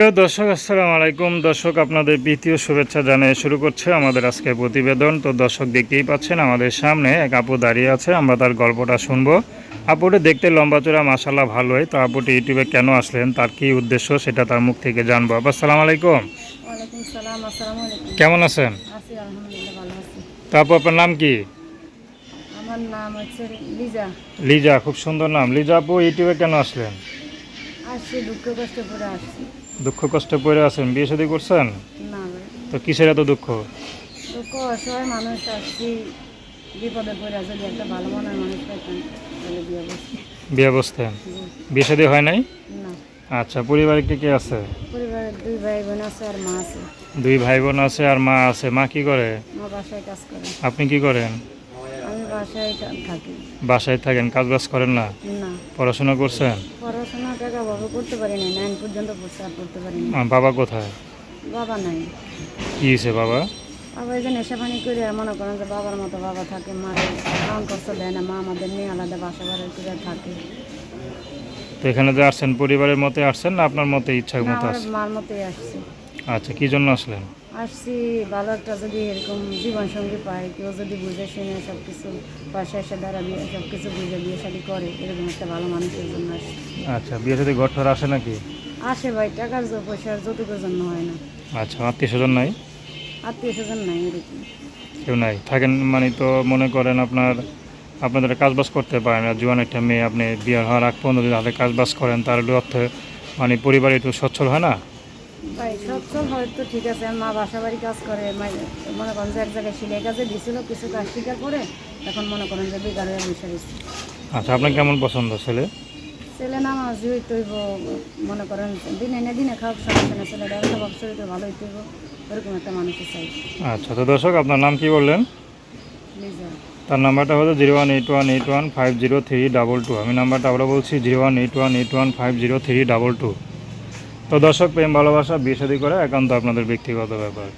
প্রিয় দর্শক, আসসালামু আলাইকুম। দর্শক, আপনাদের প্রীতীয় শুভেচ্ছা জানিয়ে শুরু করছে আমাদের আজকের প্রতিবেদন। তো দর্শক, দেখতেই পাচ্ছেন আমাদের সামনে এক আপু দাঁড়িয়ে আছে। আমরা তার গল্পটা শুনবো। আপুটি দেখতে লম্বাচড়া, মাশাআল্লাহ ভালোই। তো আপুটি ইউটিউবে কেন আসলেন, তার কী উদ্দেশ্য, সেটা তার মুখ থেকে জানবো। আপু আসসালামু আলাইকুম। ওয়ালাইকুম সালাম। আসসালামু আলাইকুম। কেমন আছেন? আছি আলহামদুলিল্লাহ, ভালো আছি। তো আপু, আপনার নাম কি? আমার নাম হচ্ছে লিজা। লিজা, খুব সুন্দর নাম। লিজা আপু, ইউটিউবে কেন আসলেন? আসছি দুঃখ কষ্ট করে আসছি। দুঃখ কষ্টে পড়ে আছেন? বিয়ে শাদী করছেন? না ভাই, তো কিসের এত দুঃখ? দুঃখ অসহায় মানুষ আসছি, বিপদে পড়ে যদি একটা ভালো মনের মানুষ পেতাম তাহলে বিয়ে বসছি। বিয়ে বসতেন? জি। বিয়ে শাদী হয় নাই? না, আচ্ছা, পরিবারে কে কে আছে? পরিবারের দুই ভাই বোন আছে আর মা আছে। দুই ভাই বোন আছে আর মা আছে। মা কি করে? মা বাসায় কাজ করে। আপনি কি করেন? আমি বাসায় থাকি। বাসায় থাকেন, কাজ বাজ করেন না? না, পড়াশোনা করছেন? পড়াশোনা টাকা ভাবে করতে পারি না, 9 পর্যন্ত পড়তে আর পড়তে পারি না। বাবা কোথায়? বাবা নাই। কি হয়েছে বাবা? বাবা এই যে নেশাপানি করে মনে করেন যে বাবার মতো বাবা থাকে, মারে খাওয়ান কষ্ট দেয় না, মা আমাদের নিয়ে আলাদা বাসা বাড়ি করে থাকে। তো এখানে যে আসছেন, পরিবারের মতে আসছেন না আপনার মতে ইচ্ছা না, মতো আমার আসছেন? মার মতোই আসছি। আচ্ছা, কি জন্য আসলেন? আসছি ভালো একটা যদি এরকম জীবনসঙ্গী পাই, কেউ যদি বুঝে শুনে সব কিছু পাশে এসে দাঁড়া বিয়ে সব কিছু বুঝে বিয়ে শাদী করে, এরকম একটা ভালো মানুষের জন্য আসছি। আচ্ছা, বিয়ে সাথে ঘর ঠর আসে নাকি? আসে ভাই, টাকার পয়সার যৌতুকের জন্য হয় না। আচ্ছা, আত্মীয় স্বজন নাই? আত্মীয় স্বজন নাই এরকম। কেউ নাই থাকেন মানে? তো মনে করেন আপনাদের কাজ বাজ করতে পারেন না, জোয়ান একটা মেয়ে, আপনি বিয়ে হওয়ার আগ পর্যন্ত যদি হাতে কাজ বাজ করেন তাহলে অর্থে মানে পরিবার একটু সচ্ছল হয় না? ভাই সচ্ছল হয়তো ঠিক আছে, মা বাসা বাড়ি কাজ করে, মনে করেন যে এক জায়গায় সিলাই কাজে দিছিল, কিছু কাজ স্বীকার করে এখন মনে করেন যে বেকার হয়ে বসে রয়েছে। আচ্ছা, আপনার কেমন পছন্দ ছেলে? ছেলে নামাজি হইতে হইব, মনে করেন দিনে এনে দিনে খাওয়া সমস্যা না, ছেলেটা স্বভাব চরিত্র ভালো হইতে হইব, ওরকম একটা মানুষের চাই। আচ্ছা, তো দর্শক, আপনার নাম কি বললেন? লিজা। তার নাম্বারটা হলো 018181503222। আমি নাম্বারটা আবার বলছি 018181503222। তো দর্শক, প্রেম ভালোবাসা বিয়ে শাদী করে একান্ত আপনাদের ব্যক্তিগত ব্যাপার।